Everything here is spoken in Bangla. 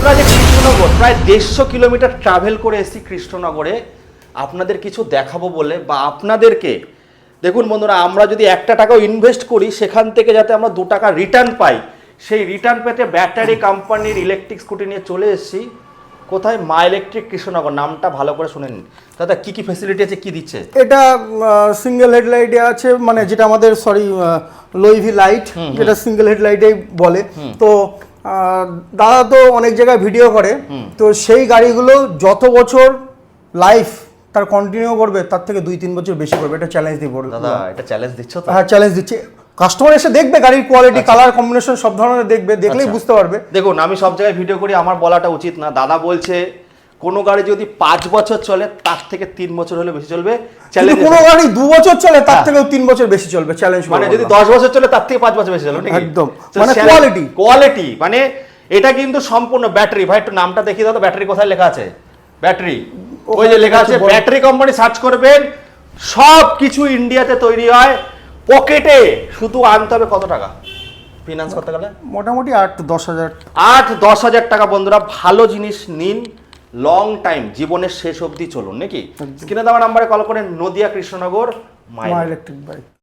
আমরা যে কৃষ্ণনগর প্রায় 150 কিলোমিটার ট্রাভেল করে এসেছি কৃষ্ণনগরে আপনাদের কিছু দেখাবো বলে, বা আপনাদেরকে দেখুন বন্ধুরা, আমরা যদি 1 টাকাও ইনভেস্ট করি সেখান থেকে যাতে আমরা 2 টাকা রিটার্ন পাই, সেই রিটার্ন পেতে ব্যাটারি কোম্পানির ইলেকট্রিক স্কুটি নিয়ে চলে এসেছি। কোথায়? মা ইলেকট্রিক কৃষ্ণনগর। নামটা ভালো করে শুনে নিন দাদা, কি কি ফ্যাসিলিটি আছে, কি দিচ্ছে? এটা সিঙ্গেল হেডলাইটে আছে, মানে যেটা আমাদের লো ইভি লাইট, যেটা সিঙ্গেল হেডলাইটেই বলে। তো দাদা তো অনেক জায়গায় ভিডিও করে, তো সেই গাড়িগুলো যত বছর লাইফ তার কন্টিনিউ করবে তার থেকে 2-3 বছর বেশি করবে, এটা চ্যালেঞ্জ দিয়ে বলবো। দাদা এটা চ্যালেঞ্জ দিচ্ছ তো? হ্যাঁ, চ্যালেঞ্জ দিচ্ছে। কাস্টমার এসে দেখবে গাড়ির কোয়ালিটি, কালার কম্বিনেশন সব ধরনের দেখবে, দেখলেই বুঝতে পারবে। দেখুন, আমি সব জায়গায় ভিডিও করি, আমার বলাটা উচিত না। দাদা বলছে কোনো গাড়ি যদি 5 বছর চলে তার থেকে 3 বছর হলে বেশি চলবে। চ্যালেঞ্জ কোনো গাড়ি 2 বছর চলে তার থেকেও 3 বছর বেশি চলবে, চ্যালেঞ্জ। মানে যদি 10 বছর চলে তার থেকে 5 বছর বেশি চলবে, একদম। তো মানে কোয়ালিটি মানে এটা কিন্তু সম্পূর্ণ ব্যাটারি। ভাই একটু নামটা দেখিয়ে দাও তো, ব্যাটারি কোথায় লেখা আছে? ব্যাটারি, ওই যে লেখা আছে ব্যাটারি কোম্পানি, সার্চ করবেন। সব কিছু ইন্ডিয়াতে তৈরি হয়, পকেটে শুধু আনতে হবে কত টাকা ফিনান্স করতে গেলে? মোটামুটি 8-10 হাজার। 8-10 হাজার টাকা। বন্ধুরা ভালো জিনিস নিন, লং টাইম, জীবনের শেষ অবধি চলুন নাকি। স্ক্রিনে দেওয়া নাম্বারে কল করেন, নদিয়া কৃষ্ণনগর মা ইলেকট্রিক বাইক।